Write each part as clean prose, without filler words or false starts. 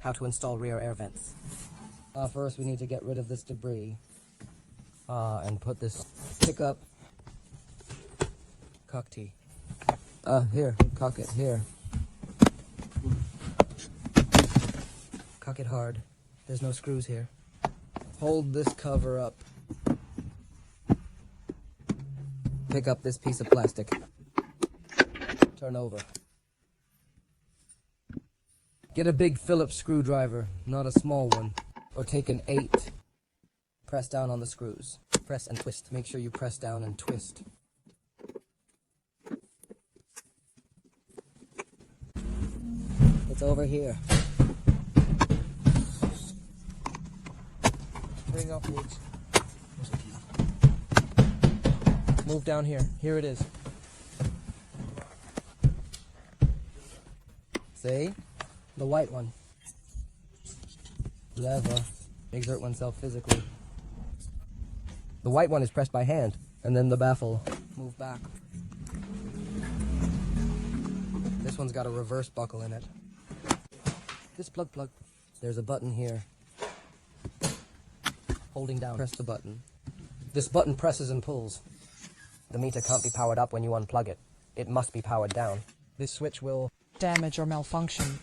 How to install rear air vents. First we need to get rid of this debris and put this pickup cock tee. Here, cock it, here. Cock it hard. There's no screws here. Hold this cover up. Pick up this piece of plastic. Turn over. Get a big Phillips screwdriver, not a small one. Or take an 8. Press down on the screws. Press and twist. Make sure you press down and twist. It's over here. Bring off the edge. Move down here. Here it is. See? The white one. Lever. Exert oneself physically. The white one is pressed by hand, and then the baffle. Move back. This one's got a reverse buckle in it. This plug. There's a button here. Holding down, press the button. This button presses and pulls. The meter can't be powered up when you unplug it. It must be powered down. This switch will damage or malfunction.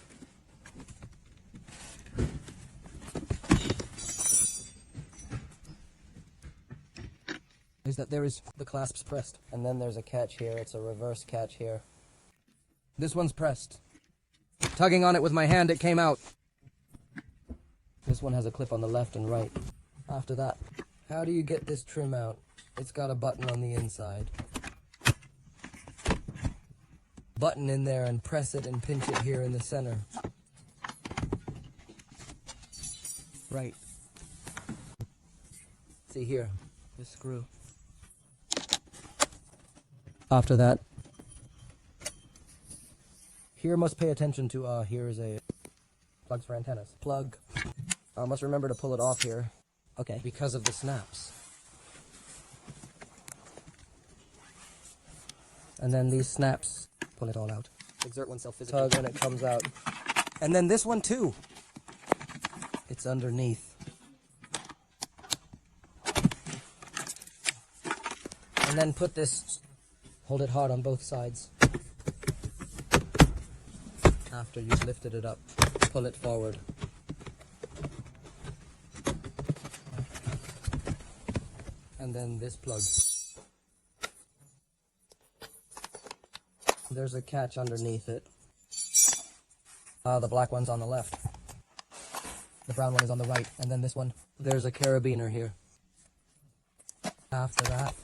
Is that there is the clasps pressed, and then there's a catch here. It's a reverse catch here. This one's pressed. Tugging on it with my hand, it came out. This one has a clip on the left and right. After that, how do you get this trim out? It's got a button on the inside. Button in there and press it and pinch it here in the center. Right. See here, this screw. After that, here must pay attention to, here is a plugs for antennas. Plug. Must remember to pull it off here. Okay. Because of the snaps. And then these snaps, pull it all out. Exert oneself physically. Tug and it comes out. And then this one too. It's underneath. And then put this, hold it hard on both sides. After you've lifted it up, pull it forward. And then this plug. There's a catch underneath it. The black one's on the left. The brown one is on the right. And then this one, there's a carabiner here. After that,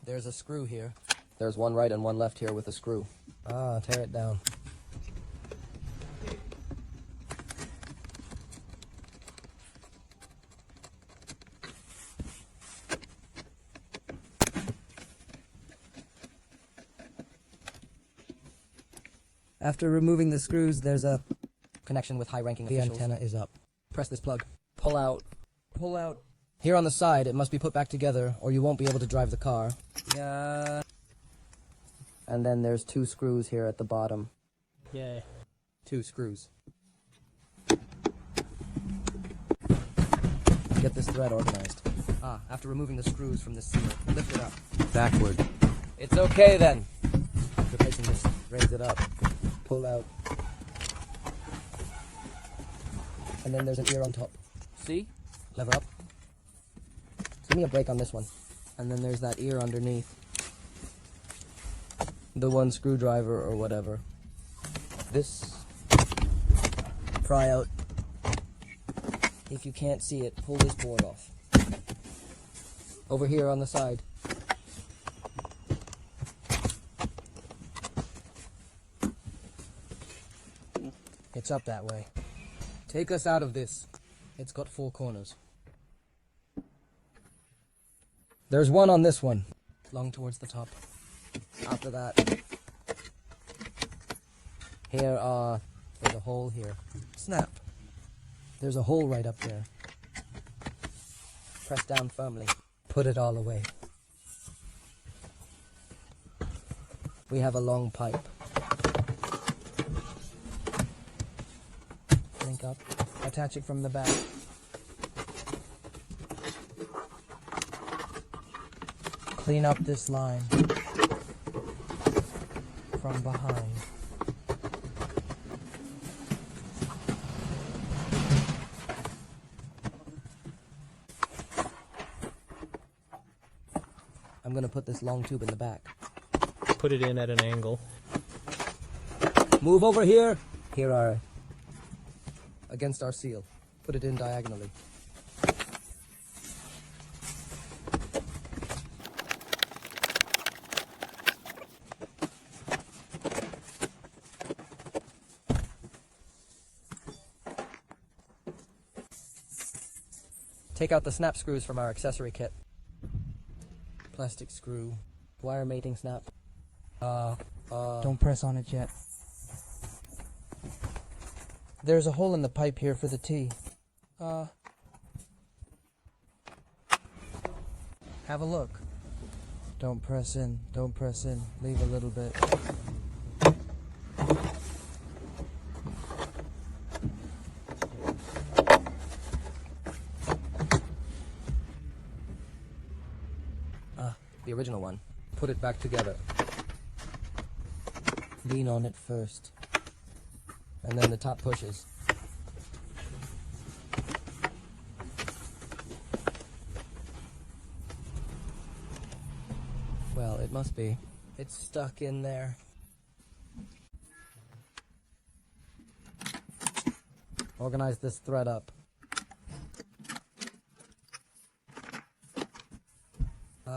there's a screw here. There's one right and one left here with a screw. Tear it down. After removing the screws, there's a connection with high-ranking officials. The antenna is up. Press this plug. Pull out. Pull out. Here on the side, it must be put back together, or you won't be able to drive the car. Yeah. And then there's 2 screws here at the bottom. Yeah. 2 screws. Get this thread organized. After removing the screws from the seal, lift it up. Backward. It's okay then. After placing this, raise it up. Pull out. And then there's an ear on top. See? Lever up. Give me a break on this one. And then there's that ear underneath. The one screwdriver or whatever. This. Pry out. If you can't see it, pull this board off. Over here on the side. It's up that way. Take us out of this. It's got 4 corners. There's one on this one. Long towards the top. After that. Here, there's a hole here. Snap. There's a hole right up there. Press down firmly. Put it all away. We have a long pipe. Up. Attach it from the back. Clean up this line from behind. I'm gonna put this long tube in the back. Put it in at an angle. Move over here. Here are against our seal. Put it in diagonally. Take out the snap screws from our accessory kit. Plastic screw. Wire mating snap. Don't press on it yet. There's a hole in the pipe here for the T. Have a look. Don't press in. Don't press in. Leave a little bit. The original one. Put it back together. Lean on it first. And then the top pushes. Well, it must be. It's stuck in there. Organize this thread up.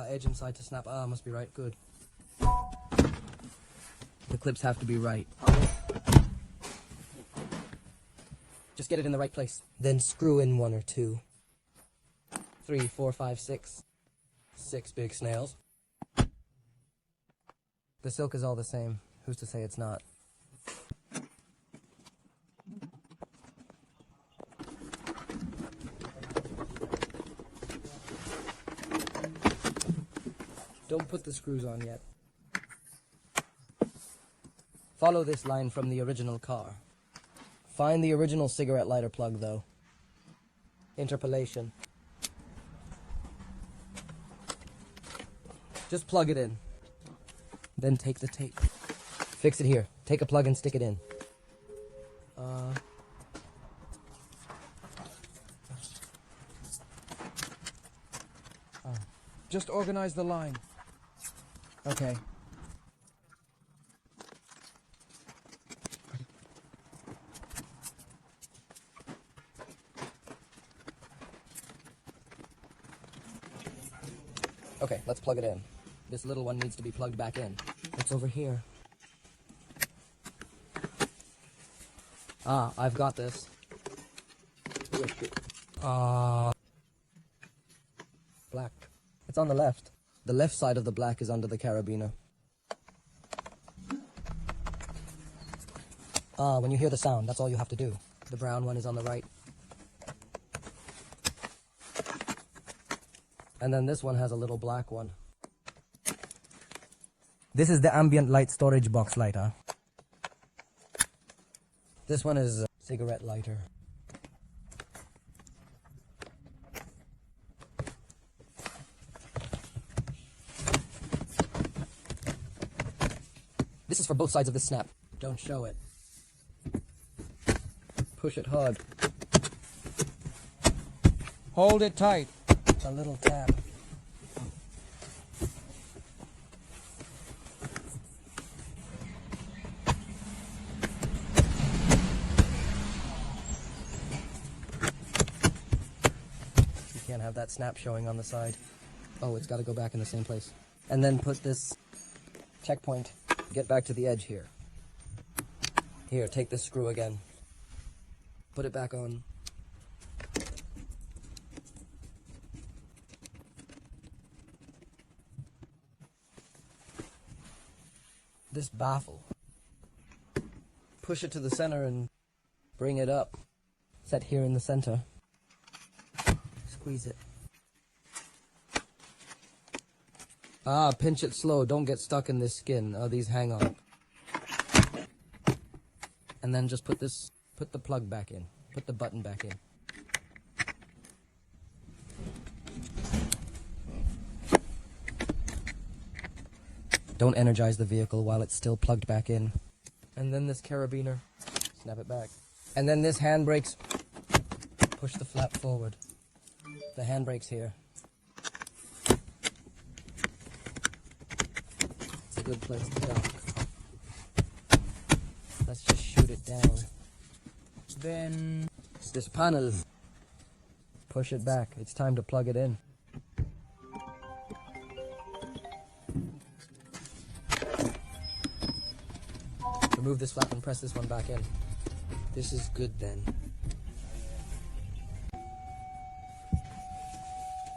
Edge inside to snap. Must be right. Good. The clips have to be right. Just get it in the right place. Then screw in 1 or 2. 3, 4, 5, 6. 6 big snails. The silk is all the same. Who's to say it's not? Don't put the screws on yet. Follow this line from the original car. Find the original cigarette lighter plug, though. Interpolation. Just plug it in. Then take the tape. Fix it here. Take a plug and stick it in. Just organize the line. Okay. Okay, let's plug it in. This little one needs to be plugged back in. It's over here. I've got this. Black. It's on the left. The left side of the black is under the carabiner. When you hear the sound, that's all you have to do. The brown one is on the right. And then this one has a little black one. This is the ambient light storage box lighter. This one is a cigarette lighter. This is for both sides of the snap. Don't show it. Push it hard. Hold it tight. A little tap. You can't have that snap showing on the side. Oh, it's got to go back in the same place. And then put this checkpoint. Get back to the edge here. Here, take this screw again. Put it back on. This baffle. Push it to the center and bring it up. Set here in the center. Squeeze it. Pinch it slow. Don't get stuck in this skin. These hang on. And then just put the plug back in. Put the button back in. Don't energize the vehicle while it's still plugged back in. And then this carabiner, snap it back. And then this handbrakes, push the flap forward. The handbrake's here. It's a good place to dock. Let's just shoot it down. Then this panel, push it back. It's time to plug it in. Remove this flap and press this one back in. This is good then.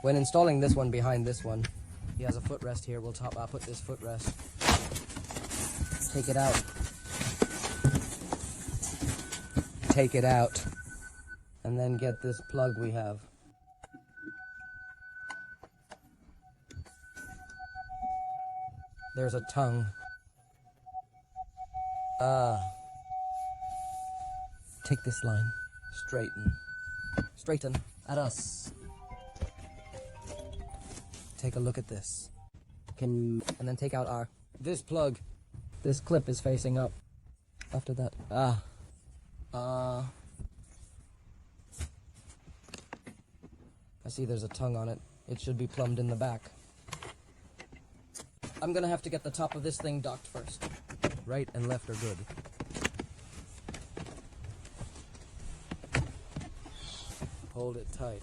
When installing this one behind this one, he has a footrest here. We'll put this footrest. Take it out. Take it out. And then get this plug we have. There's a tongue. Take this line. Straighten. Straighten at us. Take a look at this. And then take out this plug. This clip is facing up. After that. I see there's a tongue on it. It should be plumbed in the back. I'm gonna have to get the top of this thing docked first. Right and left are good. Hold it tight.